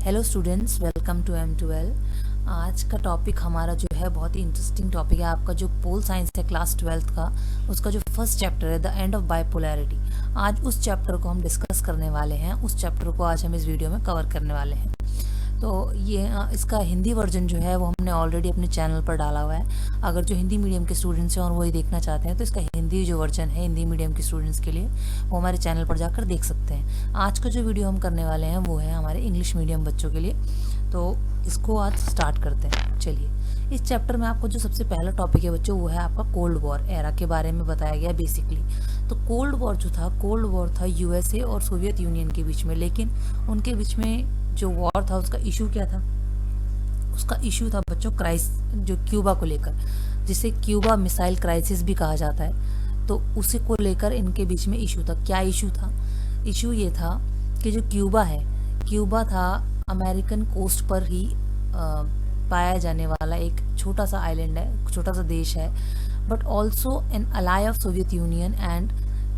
Hello students, welcome to M12। आज का topic हमारा जो है बहुत ही इंटरेस्टिंग टॉपिक है। आपका जो पोल साइंस है क्लास 12th का, उसका जो फर्स्ट चैप्टर है द एंड ऑफ बाइपोलैरिटी, आज उस चैप्टर को हम डिस्कस करने वाले हैं। उस चैप्टर को आज हम इस वीडियो में कवर करने वाले हैं। तो ये इसका हिंदी वर्जन जो है वो हमने ऑलरेडी अपने चैनल पर डाला हुआ है। अगर जो हिंदी मीडियम के स्टूडेंट्स हैं और वही देखना चाहते हैं तो इसका हिंदी जो वर्जन है हिंदी मीडियम के स्टूडेंट्स के लिए वो हमारे चैनल पर जाकर देख सकते हैं। आज का जो वीडियो हम करने वाले हैं वो है हमारे इंग्लिश मीडियम बच्चों के लिए। तो इसको आज स्टार्ट करते हैं। चलिए, इस चैप्टर में आपको जो सबसे पहला टॉपिक है बच्चों वो है आपका कोल्ड वॉर एरा के बारे में बताया गया बेसिकली। तो कोल्ड वॉर था यूएसए और सोवियत यूनियन के बीच में, लेकिन उनके बीच में जो वॉर था उसका इशू क्या था? उसका इशू था बच्चों जो क्यूबा को लेकर, जिसे क्यूबा मिसाइल क्राइसिस भी कहा जाता है। तो उसे को लेकर इनके बीच में इशू था। क्या इशू था? इशू ये था कि जो क्यूबा था अमेरिकन कोस्ट पर ही पाया जाने वाला एक छोटा सा आइलैंड है, छोटा सा देश है, but also an ally of Soviet Union and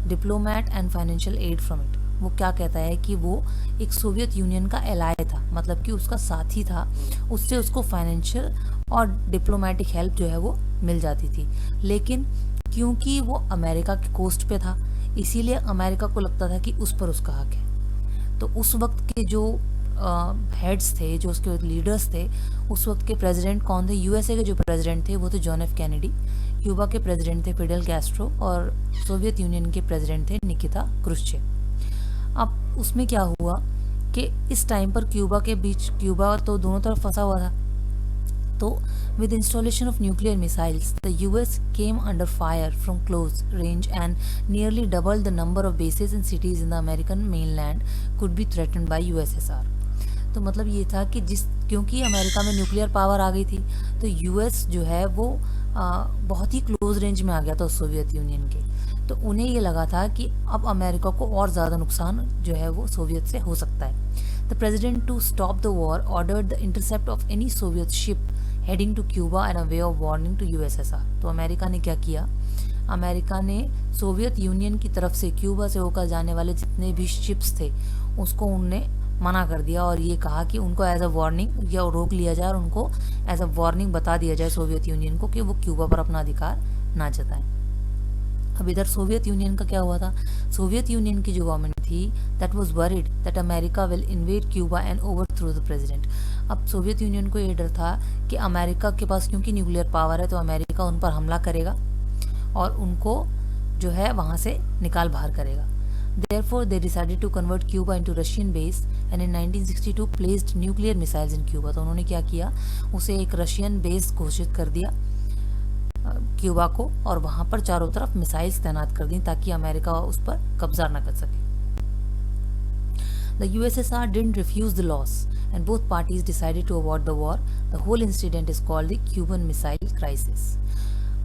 diplomat and financial aid from it. वो क्या कहता है कि वो एक सोवियत यूनियन का एलाय था, मतलब कि उसका साथी था, उससे उसको फाइनेंशियल और डिप्लोमेटिक हेल्प जो है वो मिल जाती थी। लेकिन क्योंकि वो अमेरिका के कोस्ट पे था, इसीलिए अमेरिका को लगता था कि उस पर उसका हक है। तो उस वक्त के जो हेड्स थे, जो उसके लीडर्स थे, उस वक्त के प्रेसिडेंट कौन थे? यूएसए के जो प्रेसिडेंट थे वो थे जॉन एफ कैनेडी, क्यूबा के प्रेसिडेंट थे फिडेल कैस्ट्रो और सोवियत यूनियन के प्रेसिडेंट थे निकिता क्रुश्चेव। अब उसमें क्या हुआ कि इस टाइम पर क्यूबा तो दोनों तरफ फंसा हुआ था। तो with installation of nuclear missiles, the US came under fire from close range and nearly doubled the number of bases and cities in the American mainland could be threatened by USSR। तो मतलब ये था कि क्योंकि America में nuclear power आ गई थी, तो यूएस जो है वो बहुत ही क्लोज रेंज में आ गया था सोवियत यूनियन के। तो उन्हें ये लगा था कि अब अमेरिका को और ज़्यादा नुकसान जो है वो सोवियत से हो सकता है। The president to stop the war ordered the intercept of any Soviet ship heading to Cuba and a way of warning to USSR. तो अमेरिका ने क्या किया? अमेरिका ने सोवियत यूनियन की तरफ से क्यूबा से होकर जाने वाले जितने भी शिप्स थे उसको उनने मना कर दिया और ये कहा कि उनको एज अ वार्निंग या रोक लिया जाए और उनको एज अ वार्निंग बता दिया जाए सोवियत यूनियन को कि वो क्यूबा पर अपना अधिकार ना जताएं। अब इधर सोवियत यूनियन का क्या हुआ था? सोवियत यूनियन की जो गवर्नमेंट थी that was worried that America will invade Cuba and overthrow the president. अब सोवियत यूनियन को ये डर था कि अमेरिका के पास क्योंकि न्यूक्लियर पावर है तो अमेरिका उन पर हमला करेगा और उनको जो है वहाँ से निकाल बाहर करेगा। Therefore, they decided to convert Cuba into Russian base and in 1962 placed nuclear missiles in Cuba। तो उन्होंने क्या किया? उसे एक रशियन बेस घोषित कर दिया क्यूबा को और वहाँ पर चारों तरफ मिसाइल्स तैनात कर दी ताकि अमेरिका उस पर कब्जा न कर सके। The USSR didn't refuse the loss and both parties decided to avoid the war। The whole incident is called the Cuban Missile Crisis।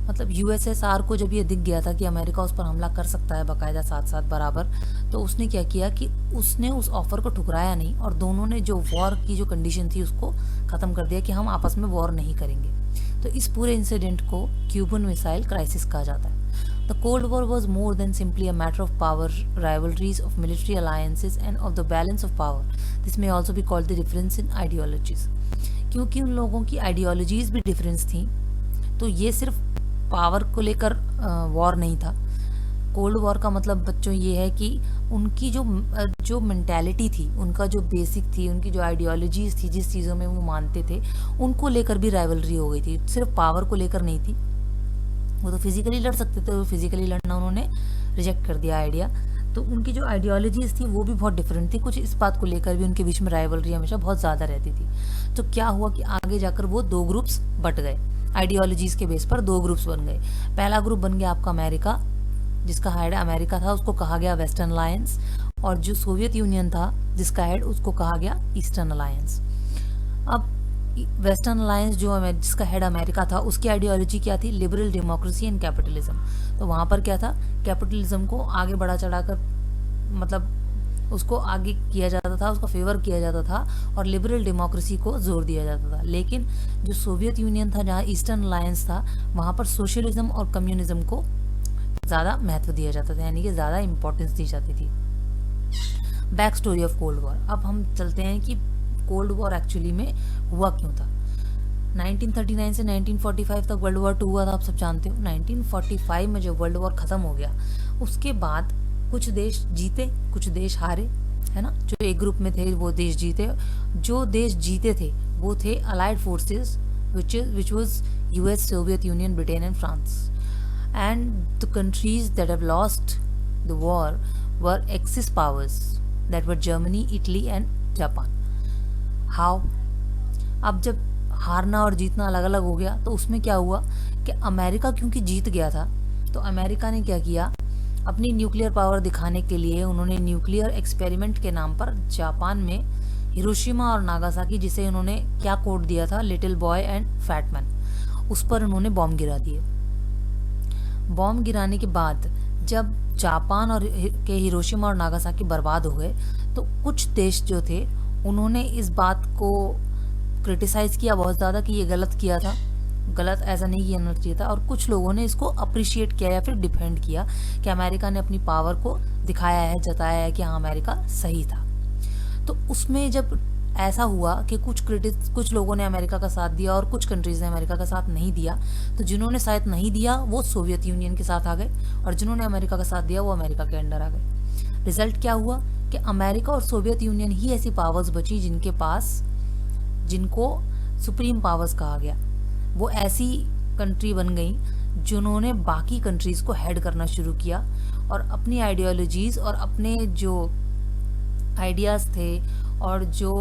मतलब यूएसएसआर को जब ये दिख गया था कि अमेरिका उस पर हमला कर सकता है बाकायदा साथ साथ बराबर, तो उसने क्या किया कि उसने उस ऑफर को ठुकराया नहीं और दोनों ने जो वॉर की जो कंडीशन थी उसको ख़त्म कर दिया कि हम आपस में वॉर नहीं करेंगे। तो इस पूरे इंसिडेंट को क्यूबन मिसाइल क्राइसिस कहा जाता है। The cold war was more than simply a matter of power rivalries of military alliances end of the balance of power. This may also be called the difference in ideologies. क्योंकि उन लोगों की ideologies भी difference थी, तो ये सिर्फ power को लेकर वॉर नहीं था। कोल्ड वॉर का मतलब बच्चों ये है कि उनकी जो मेंटालिटी थी, उनका जो बेसिक थी, उनकी जो आइडियोलॉजीज थी, जिस चीज़ों में वो मानते थे, उनको लेकर भी राइवलरी हो गई थी। सिर्फ पावर को लेकर नहीं थी। वो तो फिजिकली लड़ सकते थे, वो फिजिकली लड़ना उन्होंने रिजेक्ट कर दिया आइडिया। तो उनकी जो आइडियोलॉजीज थी वो भी बहुत डिफरेंट थी। कुछ इस बात को लेकर भी उनके बीच में राइवलरी हमेशा बहुत ज़्यादा रहती थी। तो क्या हुआ कि आगे जाकर वो दो ग्रुप्स बट गए, आइडियोलॉजीज के बेस पर दो ग्रुप्स बन गए। पहला ग्रुप बन गया आपका अमेरिका, जिसका हेड अमेरिका था, उसको कहा गया वेस्टर्न अलायंस, और जो सोवियत यूनियन था जिसका हेड उसको कहा गया ईस्टर्न अलायंस। अब वेस्टर्न अलायंस जिसका हेड अमेरिका था उसकी आइडियोलॉजी क्या थी? Liberal democracy and capitalism. तो वहाँ पर क्या था? कैपिटलिज्म को आगे बढ़ा चढ़ाकर मतलब उसको आगे किया जाता था, उसका फेवर किया जाता था और लिबरल डेमोक्रेसी को जोर दिया जाता था। लेकिन जो सोवियत यूनियन था, जहाँ ईस्टर्न अलायंस था, वहाँ पर सोशलिज्म और कम्युनिज्म को ज़्यादा महत्व दिया जाता था, यानी कि ज़्यादा इंपॉर्टेंस दी जाती थी। Back story of cold war. अब हम चलते हैं कि कोल्ड वॉर एक्चुअली में हुआ क्यों था। 1939 से 1945 तक वर्ल्ड वॉर 2 हुआ था, आप सब जानते हो। 1945 में जब वर्ल्ड वॉर ख़त्म हो गया, उसके बाद कुछ देश जीते, कुछ देश हारे, है ना। जो एक ग्रुप में थे वो देश जीते। जो देश जीते थे वो थे allied forces which was US, Soviet Union, Britain and France. And the countries that have lost the war were Axis powers, that were Germany, Italy and Japan. How? अब जब हारना और जीतना अलग अलग हो गया तो उसमें क्या हुआ कि अमेरिका क्योंकि जीत गया था, तो अमेरिका ने क्या किया, अपनी न्यूक्लियर पावर दिखाने के लिए उन्होंने न्यूक्लियर एक्सपेरिमेंट के नाम पर जापान में हिरोशिमा और नागासाकी, जिसे उन्होंने क्या कोड दिया था, little boy and fat man, उस पर उन्होंने बॉम्ब गिरा दिए। बॉम्ब गिराने के बाद जब जापान और के हिरोशिमा और नागासाकी बर्बाद हो गए, तो कुछ देश जो थे उन्होंने इस बात को क्रिटिसाइज़ किया बहुत ज़्यादा कि ये गलत किया था, गलत ऐसा नहीं किया चाहिए था। और कुछ लोगों ने इसको अप्रिशिएट किया या फिर डिफेंड किया कि अमेरिका ने अपनी पावर को दिखाया है, जताया है कि हाँ अमेरिका सही था। तो उसमें जब ऐसा हुआ कि कुछ लोगों ने अमेरिका का साथ दिया और कुछ कंट्रीज़ ने अमेरिका का साथ नहीं दिया, तो जिन्होंने साथ नहीं दिया वो सोवियत यूनियन के साथ आ गए और जिन्होंने अमेरिका का साथ दिया वो अमेरिका के अंडर आ गए। रिजल्ट क्या हुआ कि अमेरिका और सोवियत यूनियन ही ऐसी पावर्स बची जिनको सुप्रीम पावर्स कहा गया। वो ऐसी कंट्री बन गई जिन्होंने बाकी कंट्रीज़ को हेड करना शुरू किया और अपनी आइडियोलॉजीज़ और अपने जो आइडियाज़ थे और जो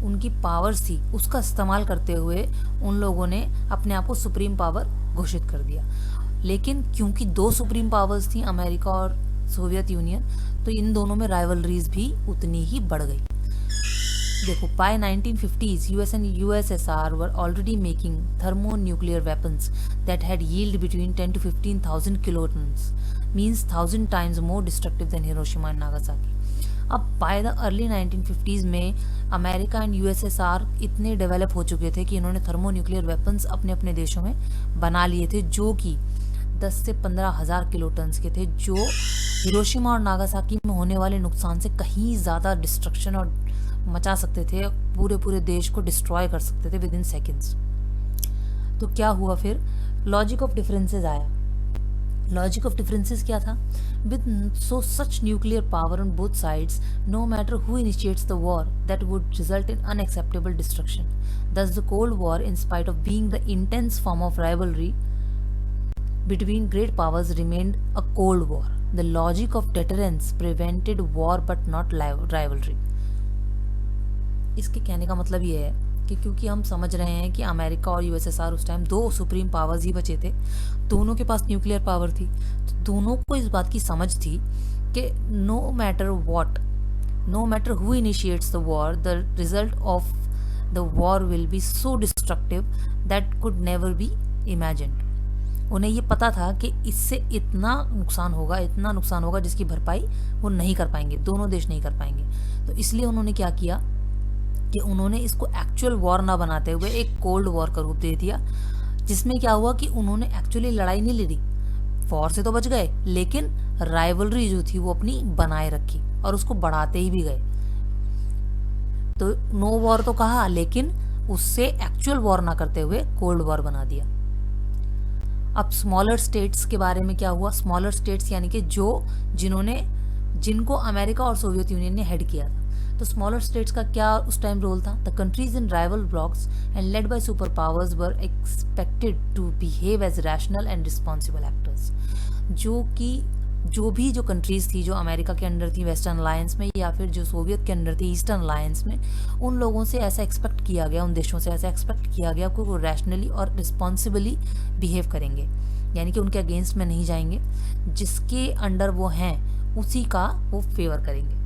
उनकी पावर्स थी उसका इस्तेमाल करते हुए उन लोगों ने अपने आप को सुप्रीम पावर घोषित कर दिया। लेकिन क्योंकि दो सुप्रीम पावर्स थी, अमेरिका और सोवियत यूनियन, तो इन दोनों में राइवलरीज भी उतनी ही बढ़ गई। देखो, by 1950s US and USSR were already making thermonuclear weapons that had yield between 10 to 15,000 kilotons, means 1,000 times more destructive than Hiroshima and Nagasaki. अब बाय द अर्ली 1950s में अमेरिका एंड यूएसएसआर इतने develop हो चुके थे कि इन्होंने thermonuclear weapons अपने अपने देशों में बना लिए थे, जो कि 10 से 15,000 किलोटन्स के थे, जो हिरोशिमा और नागासाकी में होने वाले नुकसान से कहीं ज़्यादा डिस्ट्रक्शन और मचा सकते थे, पूरे देश को डिस्ट्रॉय कर सकते थे विद इन सेकेंड्स। तो क्या हुआ फिर, लॉजिक ऑफ डिफरेंसेस आया। लॉजिक ऑफ डिफरेंसेस क्या था, with such nuclear power on both sides, no matter who initiates the war, that would result in unacceptable destruction. Thus the Cold War, in spite of being the intense form of rivalry between great powers, remained a Cold War. The logic of deterrence prevented war but not rivalry. इसके कहने का मतलब ये है कि क्योंकि हम समझ रहे हैं कि अमेरिका और यूएसएसआर उस टाइम दो सुप्रीम पावर्स ही बचे थे, दोनों के पास न्यूक्लियर पावर थी, तो दोनों को इस बात की समझ थी कि no matter who initiates the war, the result of the war will be so destructive that could never be imagined. उन्हें ये पता था कि इससे इतना नुकसान होगा जिसकी भरपाई वो नहीं कर पाएंगे, दोनों देश नहीं कर पाएंगे। तो इसलिए उन्होंने क्या किया कि उन्होंने इसको एक्चुअल वॉर ना बनाते हुए एक कोल्ड वॉर का रूप दे दिया, जिसमें क्या हुआ कि उन्होंने एक्चुअली लड़ाई नहीं लड़ी, वॉर से तो बच गए, लेकिन राइवलरी जो थी वो अपनी बनाए रखी और उसको बढ़ाते ही भी गए। तो नो वॉर तो कहा, लेकिन उससे एक्चुअल वॉर ना करते हुए कोल्ड वॉर बना दिया। अब स्मॉलर स्टेट्स के बारे में क्या हुआ, स्मॉलर स्टेट्स यानी कि जिनको अमेरिका और सोवियत यूनियन ने हेड किया था। तो स्मॉलर स्टेट्स का क्या उस टाइम रोल था, the countries in rival blocs and led by super powers were expected to behave as rational and responsible actors. जो कंट्रीज थी जो अमेरिका के अंडर थी वेस्टर्न अलायंस में, या फिर जो सोवियत के अंडर थी ईस्टर्न अलायंस में, उन लोगों से ऐसा एक्सपेक्ट किया गया, उन देशों से ऐसा एक्सपेक्ट किया गया कि वो रैशनली और रिस्पॉन्सिबली बिहेव करेंगे, यानी कि उनके अगेंस्ट में नहीं जाएंगे, जिसके अंडर वो हैं उसी का वो फेवर करेंगे।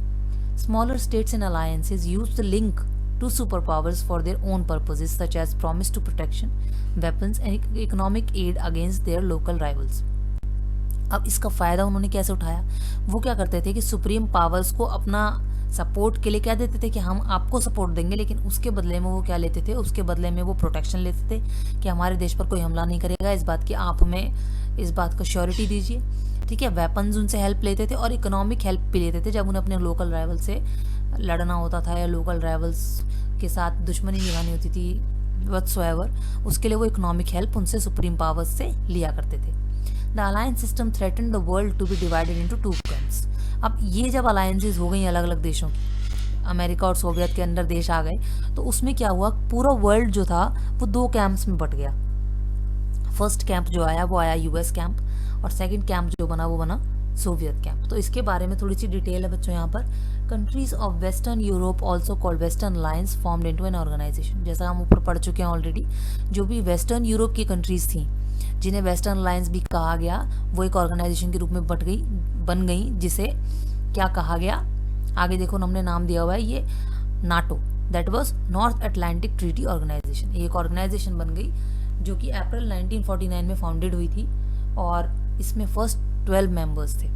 Smaller states and alliances use the link to superpowers for their own purposes, such as promise to protection, weapons and economic aid against their local rivals. अब इसका फ़ायदा उन्होंने कैसे उठाया, वो क्या करते थे कि सुप्रीम पावर्स को अपना सपोर्ट के लिए क्या देते थे कि हम आपको सपोर्ट देंगे, लेकिन उसके बदले में वो क्या लेते थे, उसके बदले में वो प्रोटेक्शन लेते थे कि हमारे देश पर कोई हमला नहीं करेगा, इस बात की आप हमें इस बात का श्योरिटी दीजिए, ठीक है। वेपन्स उनसे हेल्प लेते थे और इकोनॉमिक हेल्प भी लेते थे जब उन्हें अपने लोकल राइवल से लड़ना होता था या लोकल राइवल्स के साथ दुश्मनी निभानी होती थी whatsoever, उसके लिए वो इकोनॉमिक हेल्प उनसे सुप्रीम पावर्स से लिया करते थे। The alliance system threaten the world to be divided into two camps. अब ये जब अलायंसेज हो गई अलग अलग देशों की, अमेरिका और सोवियत के अंदर देश आ गए, तो उसमें क्या हुआ, पूरा वर्ल्ड जो था वो दो कैंप्स में बट गया। फर्स्ट कैंप जो आया वो आया यूएस कैंप, और सेकंड कैंप जो बना वो बना सोवियत कैंप। तो इसके बारे में थोड़ी सी डिटेल है बच्चों यहाँ पर। Countries of western Europe also called western alliance formed into an organisation. जैसा हम ऊपर पढ़ चुके हैं ऑलरेडी, जो भी वेस्टर्न यूरोप की कंट्रीज थी जिन्हें वेस्टर्न अलायंस भी कहा गया, वो एक ऑर्गेनाइजेशन के रूप में बन गई, जिसे क्या कहा गया, आगे देखो हमने नाम दिया हुआ है ये NATO, that was North Atlantic treaty organisation. एक ऑर्गेनाइजेशन बन गई जो कि अप्रैल 1949 में फाउंडेड हुई थी, और इसमें फर्स्ट 12 मेंबर्स थे।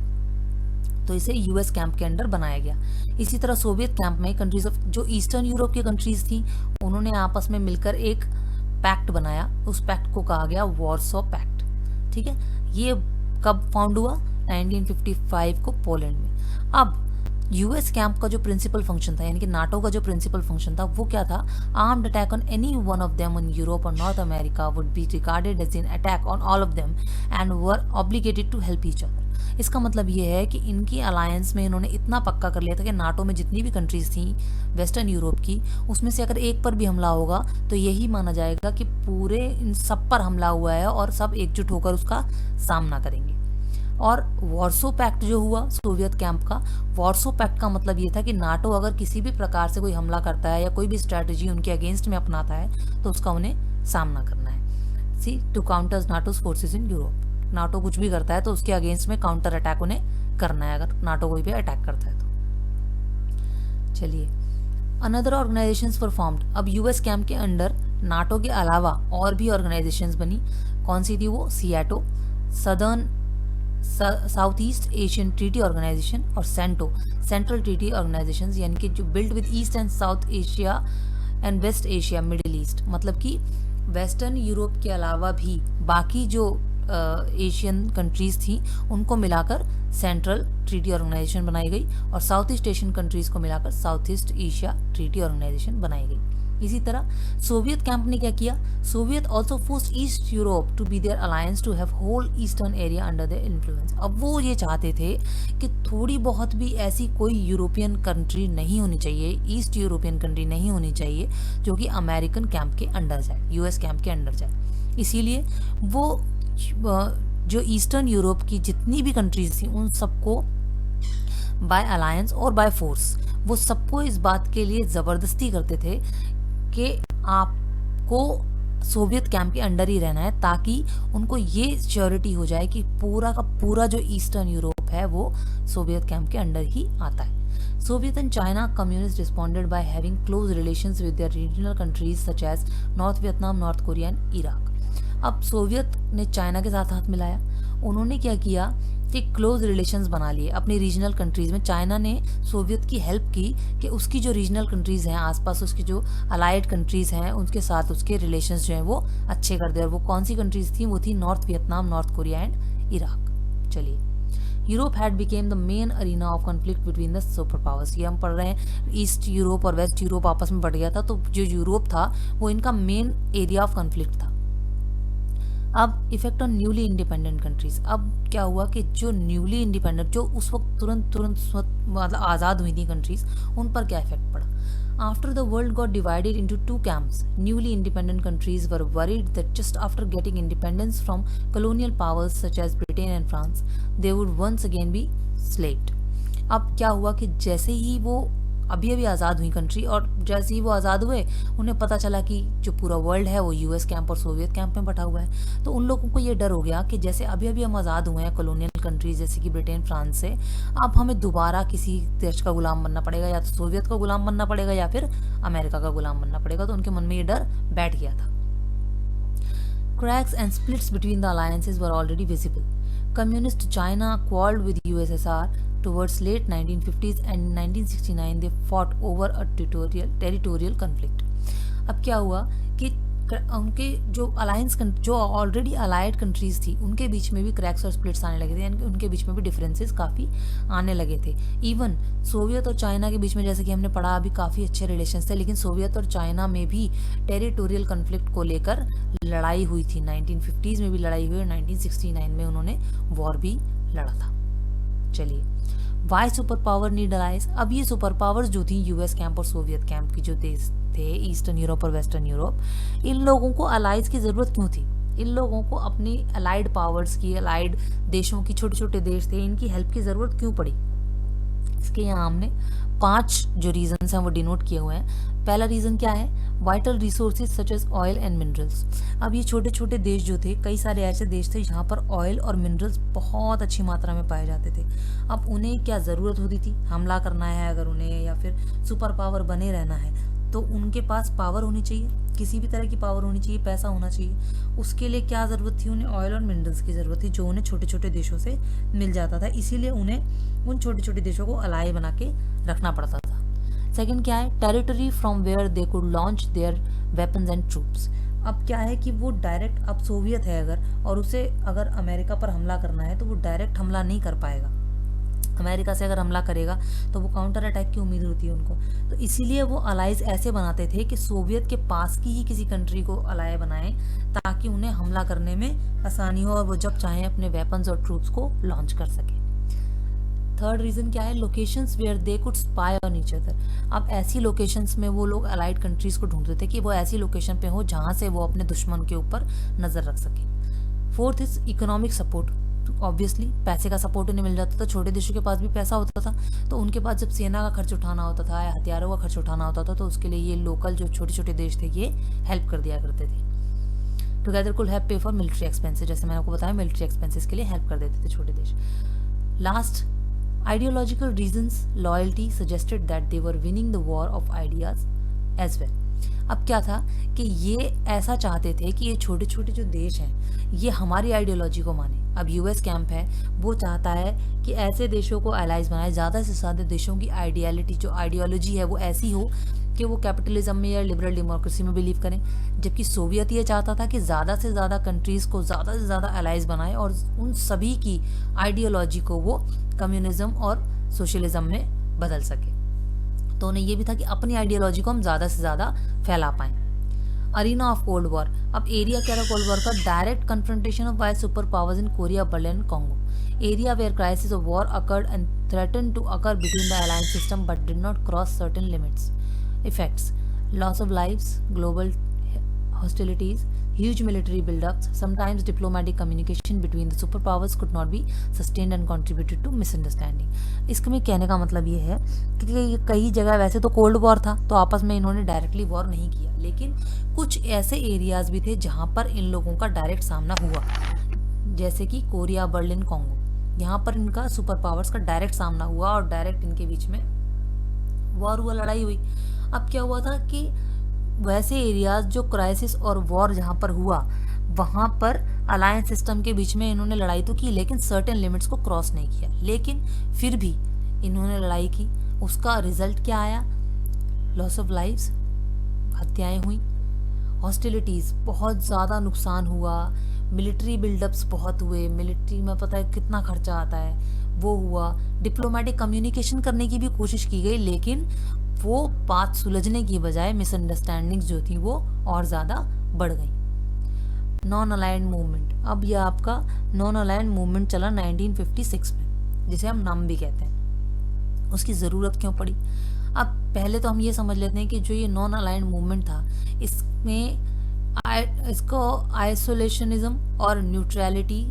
तो इसे यूएस कैंप के अंडर बनाया गया। इसी तरह सोवियत कैंप में कंट्रीज ऑफ जो ईस्टर्न यूरोप की कंट्रीज थी, उन्होंने आपस में मिलकर एक पैक्ट बनाया। उस पैक्ट को कहा गया वॉर्सो पैक्ट। ठीक है, ये कब फाउंड हुआ, 1955 को पोलैंड में। अब यूएस कैंप का जो प्रिंसिपल फंक्शन था, यानी कि नाटो का जो प्रिंसिपल फंक्शन था, वो क्या था, armed attack on any one of them in Europe और North America would be regarded as an attack on all of them and were obligated to help each other. इसका मतलब ये है कि इनकी अलायंस में इन्होंने इतना पक्का कर लिया था कि नाटो में जितनी भी कंट्रीज थी वेस्टर्न यूरोप की, उसमें से अगर एक पर भी हमला होगा तो यही माना जाएगा कि पूरे इन सब पर हमला हुआ है और सब एकजुट होकर उसका सामना करेंगे। और वॉर्सो पैक्ट जो हुआ सोवियत कैंप का, वॉर्सो पैक्ट का मतलब ये था कि नाटो अगर किसी भी प्रकार से कोई हमला करता है या कोई भी स्ट्रैटेजी उनके अगेंस्ट में अपनाता है तो उसका उन्हें सामना करना है। See to counter NATO's forces in Europe. NATO कुछ भी करता है तो उसके अगेंस्ट में काउंटर अटैक उन्हें करना है, अगर नाटो कोई भी अटैक करता है तो। चलिए, अनदर ऑर्गेनाइजेशंस वर फॉर्म्ड। अब यूएस कैंप के अंडर नाटो के अलावा और भी ऑर्गेनाइजेशंस बनी। कौन सी थी वो, SEATO, southern south east Asian treaty organisation, और सेंटो, सेंट्रल ट्रीटी ऑर्गेनाइजेशन, यानी कि जो build with east and south Asia and west Asia middle east. मतलब कि वेस्टर्न यूरोप के अलावा भी बाकी जो एशियन कंट्रीज थी उनको मिलाकर सेंट्रल ट्रीटी ऑर्गेनाइजेशन बनाई गई, और साउथ ईस्ट एशियन कंट्रीज को मिलाकर south east Asia treaty organisation बनाई गई। इसी तरह सोवियत कैंप ने क्या किया, Soviet also forced east Europe to be their alliance to have whole eastern area under their influence. अब वो ये चाहते थे कि थोड़ी बहुत भी ऐसी कोई यूरोपियन कंट्री नहीं होनी चाहिए, ईस्ट यूरोपियन कंट्री नहीं होनी चाहिए जो कि अमेरिकन कैंप के अंडर जाए, यूएस कैंप के अंडर जाए। इसीलिए वो जो ईस्टर्न यूरोप की जितनी भी कंट्रीज थी उन सबको बाय अलायंस और बाय फोर्स, वो सबको इस बात के लिए ज़बरदस्ती करते थे कि आपको सोवियत कैंप के अंडर ही रहना है, ताकि उनको ये श्योरिटी हो जाए कि पूरा का पूरा जो ईस्टर्न यूरोप है वो सोवियत कैंप के अंडर ही आता है। Soviet and China communist responded by having close relations with their regional countries such as North Vietnam, North Korea and Iraq. अब सोवियत ने चाइना के साथ हाथ मिलाया। उन्होंने क्या किया कि क्लोज रिलेशंस बना लिए अपनी रीजनल कंट्रीज में। चाइना ने सोवियत की हेल्प की कि उसकी जो रीजनल कंट्रीज हैं आसपास, उसकी जो अलाइड कंट्रीज हैं उनके साथ उसके रिलेशंस जो हैं वो अच्छे कर दे। और वो कौन सी कंट्रीज थी, वो थी North Vietnam, North Korea and Iraq. चलिए, Europe had become the main arena of conflict between the super powers. ये हम पढ़ रहे हैं, ईस्ट यूरोप और वेस्ट यूरोप आपस में बढ़ गया था, तो जो यूरोप था वो इनका मेन एरिया ऑफ कॉन्फ्लिक्ट था। अब effect on newly independent countries. अब क्या हुआ कि जो न्यूली इंडिपेंडेंट, जो उस वक्त तुरंत मतलब आज़ाद हुई थी कंट्रीज, उन पर क्या इफेक्ट पड़ा। After the world got divided into two camps, newly independent countries were worried that just after getting independence from colonial powers such as Britain and France, they would once again be slaved. अब क्या हुआ कि जैसे ही वो अभी आज़ाद हुई country, और जैसे ही वो आज़ाद हुए उन्हें पता चला कि जो पूरा वर्ल्ड है वो यूएस कैंप और सोवियत कैंप में बटा हुआ है, तो उन लोगों को ये डर हो गया कि जैसे अभी हम आज़ाद हुए हैं कॉलोनियल कंट्रीज जैसे कि ब्रिटेन, फ्रांस से, अब हमें दोबारा किसी देश का गुलाम बनना पड़ेगा, या तो सोवियत का गुलाम बनना पड़ेगा या फिर अमेरिका का गुलाम बनना पड़ेगा। तो उनके मन में ये डर बैठ गया था। Cracks and splits between the alliances were already visible. Communist China quarreled with USSR towards late 1950s, and in 1969 they fought over a territorial conflict. अब क्या हुआ कि उनके जो अलायंस जो ऑलरेडी अलाइड कंट्रीज थी उनके बीच में भी क्रैक्स और स्प्लिट्स आने लगे थे, यानी कि उनके बीच में भी डिफरेंसेस काफ़ी आने लगे थे। इवन सोवियत और चाइना के बीच में, जैसे कि हमने पढ़ा, अभी काफ़ी अच्छे रिलेशंस थे, लेकिन सोवियत और चाइना में भी टेरिटोरियल कन्फ्लिक्ट को लेकर लड़ाई हुई थी। 1950s में भी लड़ाई हुई और 1969 में उन्होंने वॉर भी लड़ा था। चलिए, why super power need allies. अब ये सुपर पावर्स जो थी, यूएस कैंप और सोवियत कैंप की जो देश थे, ईस्टर्न यूरोप और वेस्टर्न यूरोप, इन लोगों को अलाइज की ज़रूरत क्यों थी? इन लोगों को अपनी अलाइड पावर्स की, अलाइड देशों की, छोटे छोटे देश थे, इनकी हेल्प की ज़रूरत क्यों पड़ी? इसके यहाँ हमने 5 जो रीजंस हैं वो डिनोट किए हुए हैं। पहला रीज़न क्या है? Vital resources such as oil and minerals. अब ये छोटे छोटे देश जो थे, कई सारे ऐसे देश थे जहाँ पर ऑयल और मिनरल्स बहुत अच्छी मात्रा में पाए जाते थे। अब उन्हें क्या ज़रूरत होती थी? हमला करना है अगर उन्हें, या फिर सुपर पावर बने रहना है, तो उनके पास पावर होनी चाहिए, किसी भी तरह की पावर होनी चाहिए, पैसा होना चाहिए। उसके लिए क्या ज़रूरत थी? उन्हें ऑयल और मिनरल्स की ज़रूरत थी, जो उन्हें छोटे छोटे देशों से मिल जाता था। इसीलिए उन्हें उन छोटे छोटे देशों को अलाय बना के रखना पड़ता था। सेकंड क्या है? Territory from where they could launch their weapons and troops. अब क्या है कि वो डायरेक्ट, अब सोवियत है अगर, और उसे अगर अमेरिका पर हमला करना है तो वो डायरेक्ट हमला नहीं कर पाएगा। अमेरिका से अगर हमला करेगा तो वो काउंटर अटैक की उम्मीद होती है उनको। तो इसीलिए वो अलाइज ऐसे बनाते थे कि सोवियत के पास की ही किसी कंट्री को अलाय बनाएं, ताकि उन्हें हमला करने में आसानी हो और वो जब चाहें अपने वेपन्स और ट्रूप्स को लॉन्च कर सके। थर्ड रीज़न क्या है? Locations where they could spy on each other. अब ऐसी लोकेशंस में वो लोग अलाइड कंट्रीज़ को ढूंढते थे कि वो ऐसी लोकेशन पे हो जहाँ से वो अपने दुश्मन के ऊपर नज़र रख सके। Fourth is economic support. Obviously पैसे का सपोर्ट उन्हें मिल जाता था, छोटे देशों के पास भी पैसा होता था, तो उनके पास जब सेना का खर्च उठाना होता था या हथियारों का खर्च उठाना होता था, तो उसके लिए ये लोकल जो छोटे छोटे देश थे ये हेल्प कर दिया करते थे। टुगेदर कुड हैव पे फॉर मिलिट्री एक्सपेंसेस। जैसे मैंने आपको बताया, मिलिट्री एक्सपेंसेस के लिए हेल्प कर देते थे छोटे देश। Last, ideological reasons, loyalty suggested that they were winning the war of ideas as well. अब क्या था कि ये ऐसा चाहते थे कि ये छोटे छोटे जो देश हैं ये हमारी आइडियोलॉजी को माने। अब यूएस कैंप है, वो चाहता है कि ऐसे देशों को एलाइज बनाए, ज़्यादा से ज़्यादा देशों की जो आइडियोलॉजी है वो ऐसी हो कि वो कैपिटलिज्म में या लिबरल डेमोक्रेसी में बिलीव करें। जबकि सोवियत ये चाहता था कि ज़्यादा से ज़्यादा कंट्रीज़ को ज़्यादा से ज़्यादा अलाइज बनाए और उन सभी की आइडियोलॉजी को वो कम्युनिज्म और सोशलिज्म में बदल सके। तो उन्हें ये भी था कि अपनी आइडियोलॉजी को हम ज़्यादा से ज़्यादा फैला पाएँ। Arena of cold war. अब एरिया क्या था कोल्ड वॉर का? Direct confrontation of why super powers in Korea, Berlin, Congo. Area where crisis of war occurred and threaten to occur between the alliance system but did not cross certain limits. Effects: loss of lives, global hostilities, huge military buildups. Sometimes diplomatic communication between the superpowers could not be sustained and contributed to misunderstanding. इसका में कहने का मतलब ये है कि कई जगह वैसे तो कोल्ड वॉर था तो आपस में इन्होंने डायरेक्टली वॉर नहीं किया, लेकिन कुछ ऐसे एरियाज भी थे जहाँ पर इन लोगों का डायरेक्ट सामना हुआ, जैसे कि कोरिया, बर्लिन, कॉन्गो। यहाँ पर इनका सुपर पावर्स का डायरेक्ट सामना हुआ और डायरेक्ट इनके बीच में वॉर हुआ, लड़ाई हुई। अब क्या हुआ था कि वैसे एरियाज जो क्राइसिस और वॉर जहाँ पर हुआ वहाँ पर अलायंस सिस्टम के बीच में इन्होंने लड़ाई तो की, लेकिन सर्टेन लिमिट्स को क्रॉस नहीं किया। लेकिन फिर भी इन्होंने लड़ाई की, उसका रिजल्ट क्या आया? लॉस ऑफ लाइव्स, हत्याएं हुई, हॉस्टिलिटीज़, बहुत ज़्यादा नुकसान हुआ, मिलिट्री बिल्डअप्स बहुत हुए, मिलिट्री में पता है कितना खर्चा आता है, वो हुआ। डिप्लोमेटिक कम्युनिकेशन करने की भी कोशिश की गई, लेकिन वो बात सुलझने की बजाय मिसअंडरस्टैंडिंग्स जो थी वो और ज़्यादा बढ़ गई। Non aligned movement. अब यह आपका नॉन अलाइंड मूवमेंट चला 1956 में, जिसे हम नाम भी कहते हैं। उसकी ज़रूरत क्यों पड़ी? अब पहले तो हम ये समझ लेते हैं कि जो ये नॉन अलाइंड मूवमेंट था इसको आइसोलेशनिज्म और न्यूट्रलिटी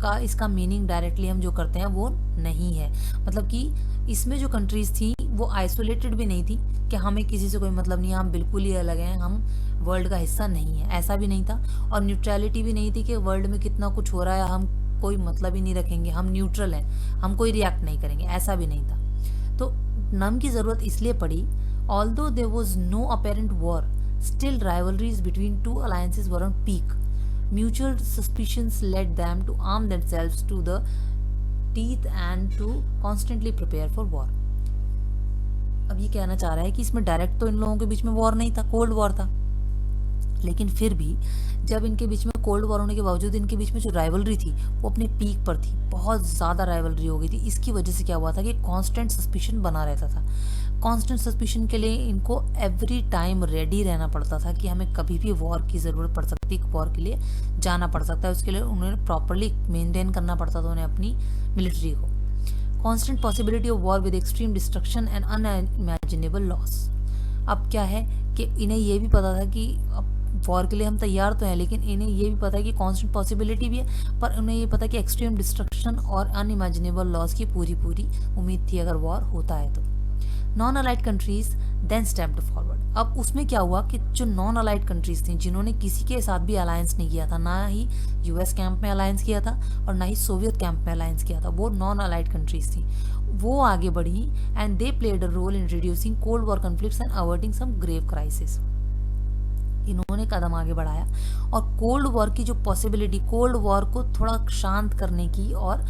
का इसका मीनिंग डायरेक्टली हम जो करते हैं वो नहीं है। मतलब कि इसमें जो कंट्रीज थी वो आइसोलेटेड भी नहीं थी कि हमें किसी से कोई मतलब नहीं है, हम बिल्कुल ही अलग हैं, हम वर्ल्ड का हिस्सा नहीं है, ऐसा भी नहीं था। और न्यूट्रलिटी भी नहीं थी कि वर्ल्ड में कितना कुछ हो रहा है हम कोई मतलब ही नहीं रखेंगे, हम न्यूट्रल हैं, हम कोई रिएक्ट नहीं करेंगे, ऐसा भी नहीं था। तो नम की ज़रूरत इसलिए पड़ी, although there was no apparent war, still rivalries between two alliances were on peak. Mutual suspicions led them to arm themselves to the teeth and to constantly prepare for war. अब ये कहना चाह रहा है कि इसमें डायरेक्ट तो इन लोगों के बीच में वॉर नहीं था, कोल्ड वॉर था, लेकिन फिर भी जब इनके बीच में कोल्ड वॉर होने के बावजूद इनके बीच में जो राइवलरी थी वो अपने पीक पर थी, बहुत ज़्यादा राइवलरी हो गई थी। इसकी वजह से क्या हुआ था कि कांस्टेंट सस्पिशन बना रहता था। कांस्टेंट सस्पिशन के लिए इनको एवरी टाइम रेडी रहना पड़ता था कि हमें कभी भी वॉर की ज़रूरत पड़ सकती है, वॉर के लिए जाना पड़ सकता है। उसके लिए उन्हें प्रॉपरली मेंटेन करना पड़ता था उन्हें अपनी मिलिट्री को। Constant possibility of war with extreme destruction and unimaginable loss. अब क्या है कि इन्हें ये भी पता था कि अब वॉर के लिए हम तैयार तो हैं, लेकिन इन्हें ये भी पता है कि कांस्टेंट पॉसिबिलिटी भी है, पर उन्हें ये पता है कि एक्सट्रीम डिस्ट्रक्शन और अनइमेजिनेबल लॉस की पूरी पूरी उम्मीद थी अगर वॉर होता है तो। Non allied countries then stepped forward. अब उसमें क्या हुआ कि जो नॉन अलाइड कंट्रीज थी जिन्होंने किसी के साथ भी अलायंस नहीं किया था, ना ही यूएस कैंप में अलायंस किया था और ना ही सोवियत कैंप में अलायंस किया था, वो नॉन अलाइड कंट्रीज थी, वो आगे बढ़ी and they played a role in reducing Cold War conflicts and averting some grave crisis. इन्होंने कदम आगे बढ़ाया और कोल्ड वॉर की जो पॉसिबिलिटी, कोल्ड वॉर को थोड़ा शांत करने की और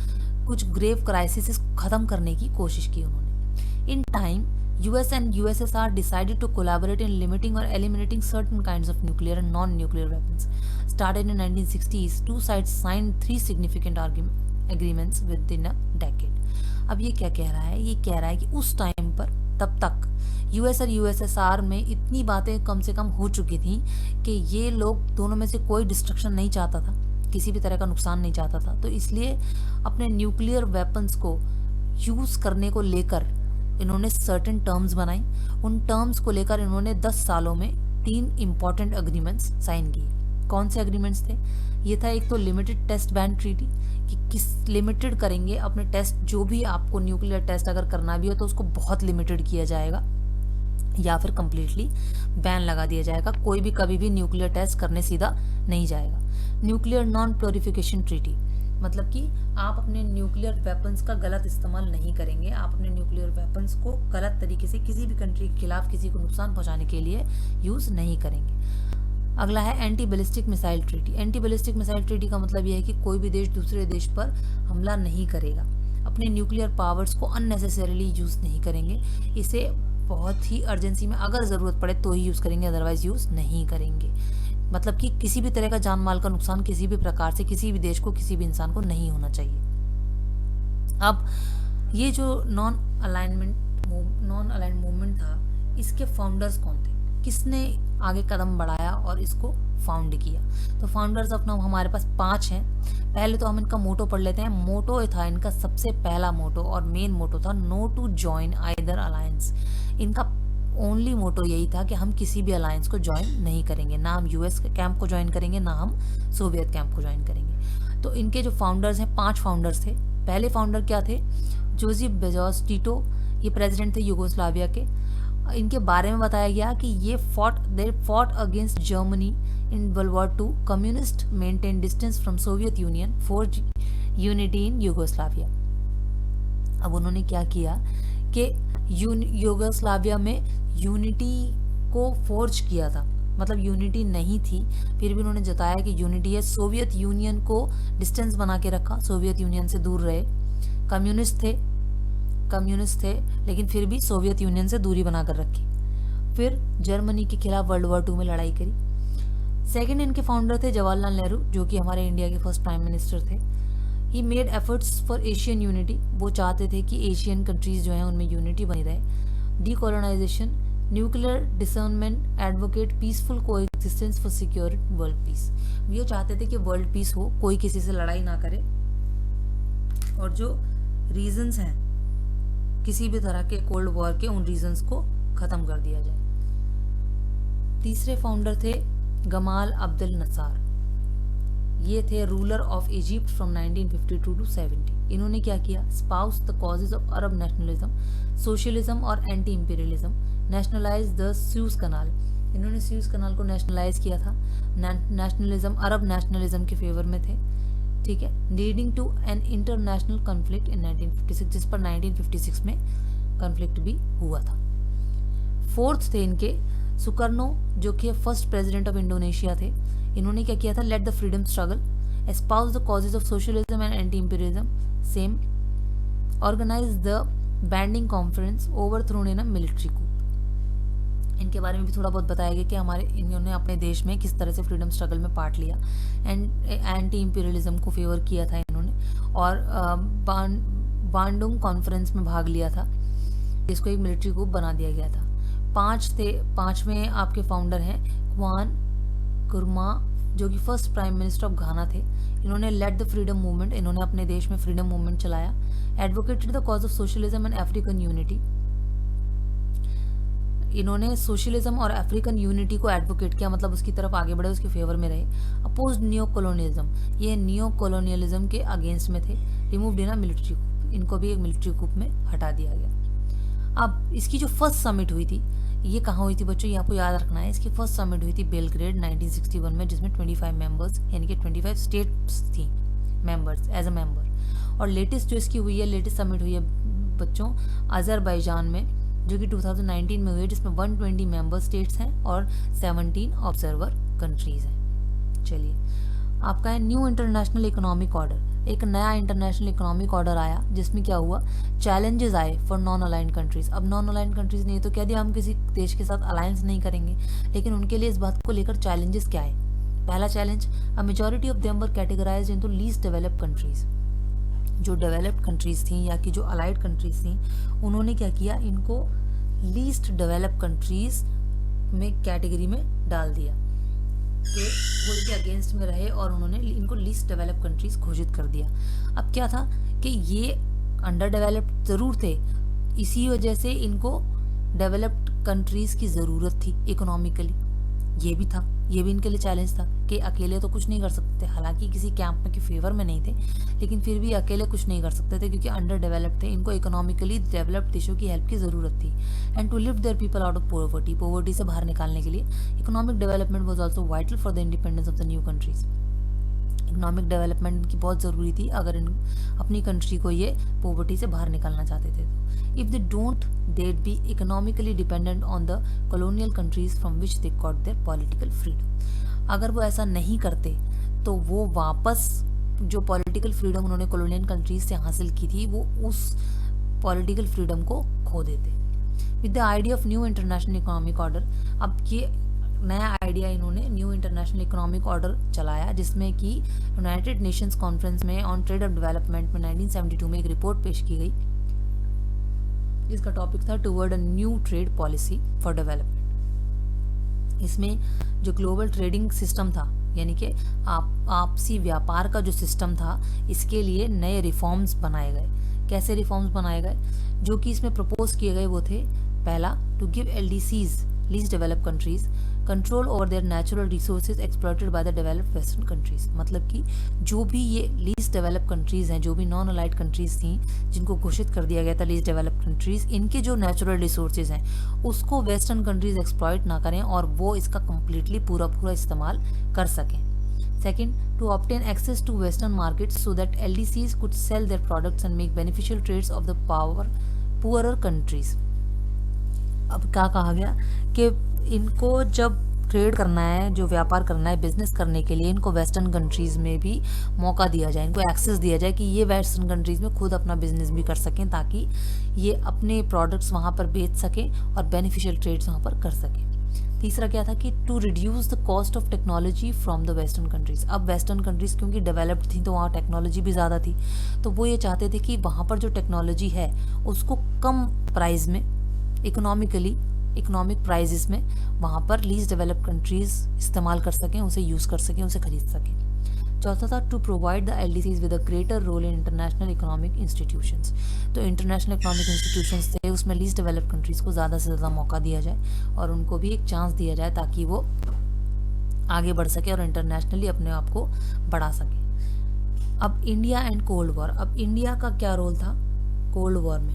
कुछ ग्रेव क्राइसिस खत्म करने की कोशिश की उन्होंने। In time US and USSR decided to collaborate in limiting or eliminating certain kinds of nuclear and non-nuclear weapons. Started in 1960s, two sides signed 3 significant agreements within a decade. अब ये क्या कह रहा है? ये कह रहा है कि उस टाइम पर तब तक US और USSR में इतनी बातें कम से कम हो चुकी थी कि ये लोग दोनों में से कोई डिस्ट्रक्शन नहीं चाहता था, किसी भी तरह का नुकसान नहीं चाहता था, तो इसलिए अपने न्यूक्लियर वेपन्स को यूज़ करने को लेकर इन्होंने सर्टेन टर्म्स बनाई। उन टर्म्स को लेकर इन्होंने 10 सालों में 3 इंपॉर्टेंट एग्रीमेंट्स साइन किए। कौन से एग्रीमेंट्स थे? ये था एक तो लिमिटेड टेस्ट बैन ट्रीटी, कि किस लिमिटेड करेंगे अपने टेस्ट, जो भी आपको न्यूक्लियर टेस्ट अगर करना भी हो तो उसको बहुत लिमिटेड किया जाएगा या फिर कंप्लीटली बैन लगा दिया जाएगा, कोई भी कभी भी न्यूक्लियर टेस्ट करने सीधा नहीं जाएगा। न्यूक्लियर नॉन प्योरिफिकेशन ट्रीटी, मतलब कि आप अपने न्यूक्लियर वेपन्स का गलत इस्तेमाल नहीं करेंगे, आप अपने न्यूक्लियर वेपन्स को गलत तरीके से किसी भी कंट्री के खिलाफ किसी को नुकसान पहुंचाने के लिए यूज़ नहीं करेंगे। अगला है anti ballistic missile treaty. Anti ballistic missile treaty का मतलब यह है कि कोई भी देश दूसरे देश पर हमला नहीं करेगा, अपने न्यूक्लियर पावर्स को अननेसेसरीली यूज़ नहीं करेंगे, इसे बहुत ही अर्जेंसी में अगर ज़रूरत पड़े तो ही यूज़ करेंगे, अदरवाइज यूज़ नहीं करेंगे। मतलब कि किसी भी तरह का जान माल का नुकसान किसी भी प्रकार से किसी भी देश को, किसी भी इंसान को नहीं होना चाहिए। अब ये जो नॉन अलाइंड मूवमेंट था, इसके फाउंडर्स कौन थे, किसने आगे कदम बढ़ाया और इसको फाउंड किया? तो फाउंडर्स ऑफ नाउ हमारे पास 5 हैं। पहले तो हम इनका मोटो पढ़ लेते हैं। मोटो था इनका सबसे पहला मोटो और मेन मोटो था no to join either alliance. इनका ओनली मोटो यही था कि हम किसी भी अलायंस को ज्वाइन नहीं करेंगे, ना हम यूएस कैंप को ज्वाइन करेंगे, ना हम सोवियत कैंप को ज्वाइन करेंगे। तो इनके जो फाउंडर्स हैं, 5 फाउंडर्स थे। पहले फाउंडर क्या थे? जोसेफ बेजोस टिटो, ये प्रेसिडेंट थे यूगोस्लाविया के। इनके बारे में बताया गया कि ये fought against Germany in world war 2। Communist maintain distance from Soviet union, forge unity in Yugoslavia. अब उन्होंने क्या किया कि यूगोस्लाविया में यूनिटी को फोर्ज किया था, मतलब यूनिटी नहीं थी, फिर भी उन्होंने जताया कि यूनिटी है। सोवियत यूनियन को डिस्टेंस बना के रखा, सोवियत यूनियन से दूर रहे। कम्युनिस्ट थे लेकिन फिर भी सोवियत यूनियन से दूरी बनाकर रखी। फिर जर्मनी के खिलाफ वर्ल्ड वॉर 2 में लड़ाई करी। सेकंड इनके फाउंडर थे जवाहरलाल नेहरू, जो कि हमारे इंडिया के फर्स्ट प्राइम मिनिस्टर थे। He made efforts for Asian unity, वो चाहते थे कि एशियन कंट्रीज जो हैं उनमें यूनिटी बनी रहे। Decolonisation, nuclear discernment, advocate peaceful coexistence for secure world peace. ये चाहते थे कि वर्ल्ड पीस हो, कोई किसी से लड़ाई ना करे, और जो रीजंस हैं किसी भी तरह के कोल्ड वॉर के, उन रीजंस को खत्म कर दिया जाए। तीसरे फाउंडर थे गमाल अब्दुल नसार, ये थे ruler of Egypt from 1952 to 70। इन्होंने क्या किया? Spouse the causes of Arab nationalism, socialism और anti imperialism, nationalise the Suez Canal. इन्होंने स्यूज कनाल को नेशनलाइज किया था। नेशनलिज्म, अरब नेशनलिज्म के फेवर में थे, ठीक है। Leading to an international conflict in 1956, जिस पर 1956 में कॉन्फ्लिक्ट भी हुआ था। फोर्थ थे इनके सुकर्नो, जो कि फर्स्ट प्रेसिडेंट ऑफ इंडोनेशिया थे। इन्होंने क्या किया था? Led the freedom struggle, espouse the causes of socialism and anti imperialism, same, organise the Bandung Conference, overthrown in a military coup. इनके बारे में भी थोड़ा बहुत बताया गया कि हमारे इन्होंने अपने देश में किस तरह से फ्रीडम स्ट्रगल में पार्ट लिया एंड एंटी इम्पीरियलिज्म को फेवर किया था इन्होंने, और बांडुंग कॉन्फ्रेंस में भाग लिया था, इसको एक मिलिट्री ग्रुप बना दिया गया था। 5 में आपके फाउंडर हैं क्वान कुरमा, जो कि फर्स्ट प्राइम मिनिस्टर ऑफ घाना थे। इन्होंने लेड द फ्रीडम मूवमेंट, इन्होंने अपने देश में फ्रीडम मूवमेंट चलाया, advocated the cause of socialism and African unity. इन्होंने सोशलिज्म और अफ्रीकन यूनिटी को एडवोकेट किया, मतलब उसकी तरफ आगे बढ़े, उसके फेवर में रहे। अपोज नियो कॉलोनियलिज्म, ये नियो कॉलोनियलिज्म के अगेंस्ट में थे। रिमूव्ड इन अ मिलिट्री कूप, इनको भी एक मिलिट्री कूप में हटा दिया गया। अब इसकी जो फर्स्ट समिट हुई थी, ये कहाँ हुई थी बच्चों, ये आपको याद रखना है। इसकी फर्स्ट समिट हुई थी बेलग्रेड 1961 में, जिसमें 25 मेंबर्स यानी कि 25 स्टेट्स थी मेंबर्स एज अ मेंबर। और लेटेस्ट जो इसकी हुई है, लेटेस्ट समिट हुई है बच्चों अजरबैजान में, जो कि 2019 में हुई है, जिसमें 120 मेंबर स्टेट्स हैं और 17 ऑब्जर्वर कंट्रीज हैं। चलिए, आपका है न्यू इंटरनेशनल इकोनॉमिक ऑर्डर, एक नया इंटरनेशनल इकोनॉमिक ऑर्डर आया, जिसमें क्या हुआ, चैलेंजेस आए फॉर नॉन अलाइंड कंट्रीज। अब नॉन अलाइंड कंट्रीज नहीं तो कह दिया हम किसी देश के साथ अलायंस नहीं करेंगे, लेकिन उनके लिए इस बात को लेकर चैलेंजेस क्या है। पहला challenge, a majority of them were categorised into least developed countries. जो डेवलप्ड कंट्रीज थी या कि जो अलाइड कंट्रीज थी, उन्होंने क्या किया, इनको लीस्ट डेवलप्ड कंट्रीज में कैटेगरी में डाल दिया कि वो इसके अगेंस्ट में रहे, और उन्होंने इनको लीस्ट डेवलप्ड कंट्रीज घोषित कर दिया। अब क्या था कि ये अंडर डेवलप्ड ज़रूर थे, इसी वजह से इनको डेवलप्ड कंट्रीज की ज़रूरत थी इकोनॉमिकली। ये भी था, ये भी इनके लिए चैलेंज था कि अकेले तो कुछ नहीं कर सकते, हालांकि किसी कैंप में के फेवर में नहीं थे, लेकिन फिर भी अकेले कुछ नहीं कर सकते थे क्योंकि अंडर डेवलप्ड थे। इनको इकोनॉमिकली डेवलप्ड देशों की हेल्प की ज़रूरत थी। And to lift their people out of poverty, poverty से बाहर निकालने के लिए economic development was also vital for the independence of the new countries. Economic development की बहुत ज़रूरी थी अगर इन अपनी कंट्री को ये पॉवर्टी से बाहर निकालना चाहते थे। If they don't they'd be economically dependent on the colonial countries from which they got their political freedom। अगर वो ऐसा नहीं करते तो वो वापस जो पॉलिटिकल फ्रीडम उन्होंने कॉलोनियल कंट्रीज से हासिल की थी, वो उस पॉलिटिकल फ्रीडम को खो देते। With the idea of new international economic order, अब ये नया आइडिया इन्होंने न्यू इंटरनेशनल इकोनॉमिक ऑर्डर चलाया, जिसमें कि यूनाइटेड नेशंस कॉन्फ्रेंस में ऑन ट्रेड ऑफ डेवलपमेंट में 1972 में एक रिपोर्ट पेश की गई, जिसका टॉपिक था toward a new trade policy for development. इसमें जो ग्लोबल ट्रेडिंग सिस्टम था, यानी कि आपसी व्यापार का जो सिस्टम था, इसके लिए नए रिफॉर्म्स बनाए गए। कैसे रिफॉर्म्स बनाए गए जो कि इसमें प्रपोज किए गए, वो थे, पहला, to give LDCs least developed countries control over their natural resources exploited by the developed western countries. मतलब कि जो भी ये लीस्ट डेवलप्ड कंट्रीज हैं, जो भी नॉन अलाइड कंट्रीज थी जिनको घोषित कर दिया गया था लीस्ट डेवलप्ड कंट्रीज, इनके जो नेचुरल रिसोर्सेज हैं उसको वेस्टर्न कंट्रीज एक्सप्लॉइट ना करें और वो इसका कम्प्लीटली पूरा इस्तेमाल कर सकें। Second, to obtain access to Western markets so that LDCs could sell their products and make beneficial trades of the poorer countries। अब क्या कहा गया कि इनको जब ट्रेड करना है, जो व्यापार करना है, बिजनेस करने के लिए इनको वेस्टर्न कंट्रीज़ में भी मौका दिया जाए, इनको एक्सेस दिया जाए कि ये वेस्टर्न कंट्रीज़ में खुद अपना बिजनेस भी कर सकें, ताकि ये अपने प्रोडक्ट्स वहाँ पर बेच सकें और बेनिफिशियल ट्रेड्स वहाँ पर कर सकें। तीसरा क्या था कि to reduce the cost of technology from the western countries. अब वेस्टर्न कंट्रीज़ क्योंकि डेवलप्ड थी तो वहाँ टेक्नोलॉजी भी ज़्यादा थी, तो वो ये चाहते थे कि वहाँ पर जो टेक्नोलॉजी है उसको कम प्राइस में, इकोनॉमिक प्राइजेस में वहाँ पर लीस्ट डेवलप्ड कंट्रीज़ इस्तेमाल कर सकें, उसे यूज़ कर सकें, उसे खरीद सकें। चौथा था to provide the LDCs with a greater role in international economic institutions. तो इंटरनेशनल इकोनॉमिक इंस्टीट्यूशंस थे, उसमें लीस्ट डेवलप्ड कंट्रीज़ को ज़्यादा से ज़्यादा मौका दिया जाए और उनको भी एक चांस दिया जाए ताकि वो आगे बढ़ सके और इंटरनेशनली अपने आप को बढ़ा सके। अब इंडिया एंड कोल्ड वॉर। अब इंडिया का क्या रोल था कोल्ड वॉर में?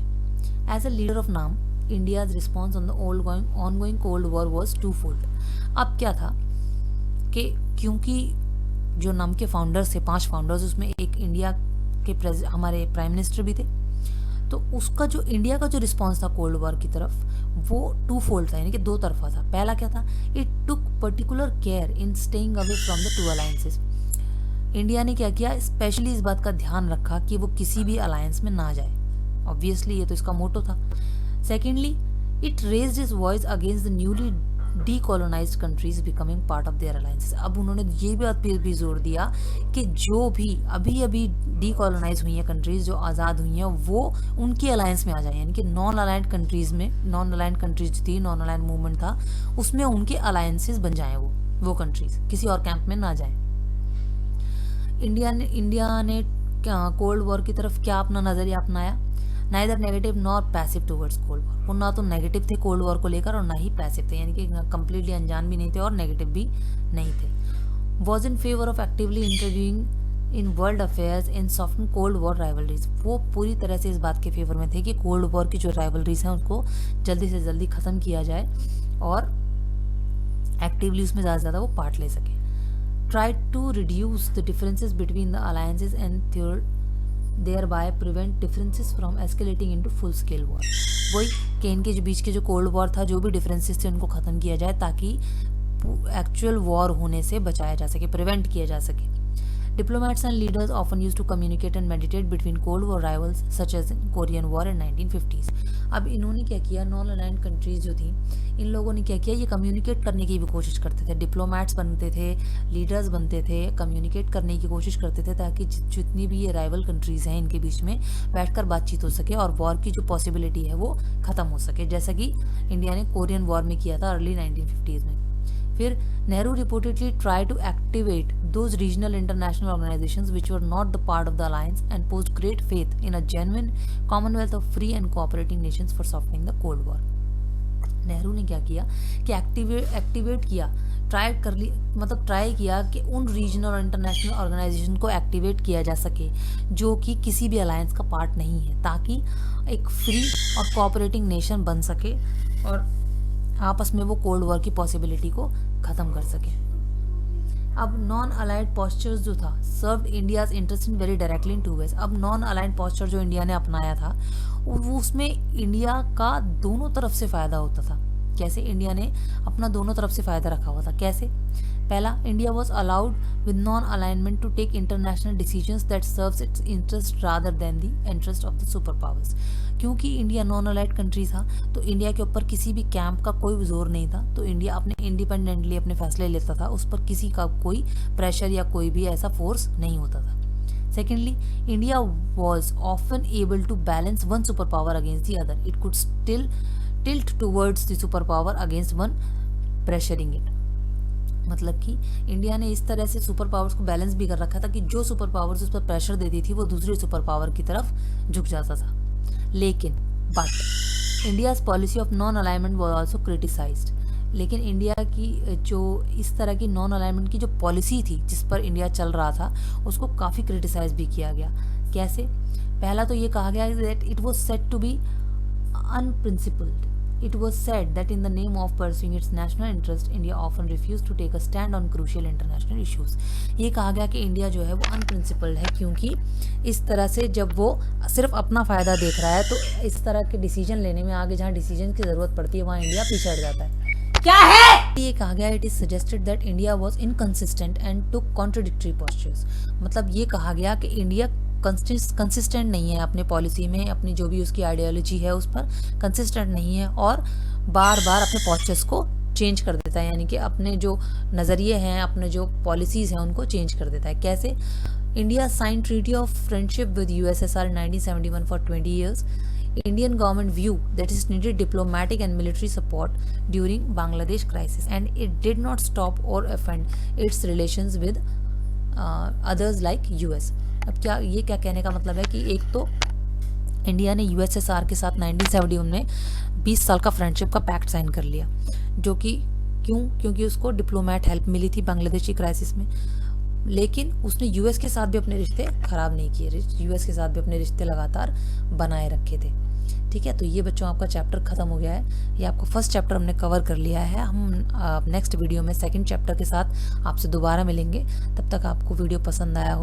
As a leader of NAM, India's response on the ongoing cold war was two fold. अब क्या था कि क्योंकि जो नाम के फाउंडर्स थे, 5 फाउंडर्स, उसमें एक इंडिया के हमारे प्राइम मिनिस्टर भी थे, तो उसका जो इंडिया का जो रिस्पॉन्स था कोल्ड वॉर की तरफ, वो टू फोल्ड था, यानी कि 2 तरफा था। पहला क्या था, it took particular care in staying away from the 2 alliances. India ने क्या किया, स्पेशली इस बात का ध्यान रखा कि वो किसी भी अलायंस में ना जाए। ऑब्वियसली ये तो इसका मोटो था। Secondly, it raised his voice against the newly decolonised countries becoming part of their alliances. अब उन्होंने ये बात भी जोर दिया कि जो भी अभी अभी डीकोलोनाइज हुई हैं कंट्रीज, जो आज़ाद हुई हैं, वो उनकी अलायंस में आ जाए, यानी कि नॉन अलाइंड कंट्रीज में, नॉन अलाइंड कंट्रीज थी, नॉन अलाइंड मूवमेंट था, उसमें उनके अलायंसेस बन जाएं, वो कंट्रीज किसी और कैंप में ना जाएं। इंडिया ने कोल्ड वॉर की तरफ क्या अपना नज़रिया अपनाया? Neither negative nor passive towards cold war. वो ना तो नेगेटिव थे कोल्ड वॉर को लेकर और ना ही पैसिव थे, यानी कि कम्प्लीटली अनजान भी नहीं थे और नेगेटिव भी नहीं थे। Was in favour of actively interviewing in world affairs in soften cold war rivalries. वो पूरी तरह से इस बात के फेवर में थे कि कोल्ड वॉर की जो राइवलरीज हैं उसको जल्दी से जल्दी ख़त्म किया जाए और एक्टिवली उसमें ज़्यादा से ज़्यादा वो पार्ट ले सके। Tried to reduce the differences between the alliances and thereby prevent differences from escalating into full scale war। वही कि इनके जो बीच के जो कोल्ड वॉर था, जो भी डिफरेंसेस थे उनको ख़त्म किया जाए ताकि एक्चुअल वॉर होने से बचाया जा सके, प्रिवेंट किया जा सके। Diplomats and leaders often used to communicate and meditate between Cold War rivals such as Korean War in 1950s। अब इन्होंने क्या किया, नॉन अलाइंड कंट्रीज जो थी, इन लोगों ने क्या किया, ये कम्युनिकेट करने की भी कोशिश करते थे। डिप्लोमेट्स बनते थे, लीडर्स बनते थे, कम्युनिकेट करने की कोशिश करते थे ताकि जितनी भी ये राइवल कंट्रीज़ हैं इनके बीच में बैठकर बातचीत हो सके और वॉर की जो पॉसिबिलिटी है वो ख़त्म हो सके, जैसा कि इंडिया ने कोरियन वॉर में किया था अर्ली 1950s में। फिर Nehru reportedly try to activate those regional international organizations which were not the part of the alliance and posed great faith in a genuine commonwealth of free and cooperating nations for softening the Cold War। Nehru ने क्या किया कि activate किया, try किया कि उन regional और international organisation को एक्टिवेट किया जा सके जो कि किसी भी अलायंस का पार्ट नहीं है, ताकि एक फ्री और कोऑपरेटिंग नेशन बन सके और आपस में वो कोल्ड वॉर की पॉसिबिलिटी को ख़त्म कर सके। अब नॉन अलाइंड पॉस्चर्स जो था served India's interest in very directly in two ways. अब नॉन अलाइंड पॉस्चर जो इंडिया ने अपनाया था वो उसमें इंडिया का दोनों तरफ से फ़ायदा होता था। कैसे? इंडिया ने अपना दोनों तरफ से फ़ायदा रखा हुआ था। कैसे? पहला, India was allowed with non alignment to take international decisions that serves its interest rather than the interest of the super powers. क्योंकि इंडिया नॉन अलाइड कंट्री था तो इंडिया के ऊपर किसी भी कैंप का कोई जोर नहीं था, तो इंडिया अपने इंडिपेंडेंटली अपने फैसले लेता था, उस पर किसी का कोई प्रेशर या कोई भी ऐसा फोर्स नहीं होता था। Secondly, India was often able to balance one superpower against the other. It could still tilt towards the superpower against one, pressuring it। मतलब कि इंडिया ने इस तरह से सुपर पावर्स को बैलेंस भी कर रखा था कि जो सुपर पावर्स उस पर प्रेशर देती थी वो दूसरी सुपर पावर की तरफ झुक जाता था। लेकिन but India's policy of non alignment was also criticised. लेकिन इंडिया की जो इस तरह की नॉन अलाइनमेंट की जो पॉलिसी थी जिस पर इंडिया चल रहा था उसको काफ़ी क्रिटिसाइज भी किया गया। कैसे? पहला तो ये कहा गया that it was said to be unprincipled. It was said that in the name of pursuing its national interest, India often refused to take a stand on crucial international issues। ये कहा गया कि इंडिया जो है वो अनप्रिंसिपल्ड है, क्योंकि इस तरह से जब वो सिर्फ अपना फ़ायदा देख रहा है तो इस तरह के डिसीजन लेने में आगे जहाँ डिसीजन की ज़रूरत पड़ती है वहाँ इंडिया पीछे हट जाता है। क्या है ये कहा गया? It is suggested that India was inconsistent and took contradictory postures. मतलब ये कहा गया कि इंडिया कंसिस्टेंट नहीं है अपने पॉलिसी में, अपनी जो भी उसकी आइडियोलॉजी है उस पर कंसिस्टेंट नहीं है और बार बार अपने पोस्चर्स को चेंज कर देता है, यानी कि अपने जो नज़रिए हैं, अपने जो पॉलिसीज़ हैं उनको चेंज कर देता है। कैसे? India sign treaty of friendship with USSR in 1971 for 20 years। Indian government view that it needed diplomatic and military support during Bangladesh crisis and it did not stop or offend its relations with others like US। अब क्या कहने का मतलब है कि एक तो India ने USSR के साथ 1971 में 20 साल का फ्रेंडशिप का पैक्ट साइन कर लिया, जो कि क्योंकि उसको डिप्लोमेट हेल्प मिली थी बांग्लादेशी क्राइसिस में। लेकिन उसने यूएस के साथ भी अपने रिश्ते ख़राब नहीं किए, यूएस के साथ भी अपने रिश्ते लगातार बनाए रखे थे। ठीक है, तो ये बच्चों आपका चैप्टर ख़त्म हो गया है। ये आपका फर्स्ट चैप्टर हमने कवर कर लिया है। हम नेक्स्ट वीडियो में सेकंड चैप्टर के साथ आपसे दोबारा मिलेंगे। तब तक आपको वीडियो पसंद आया हो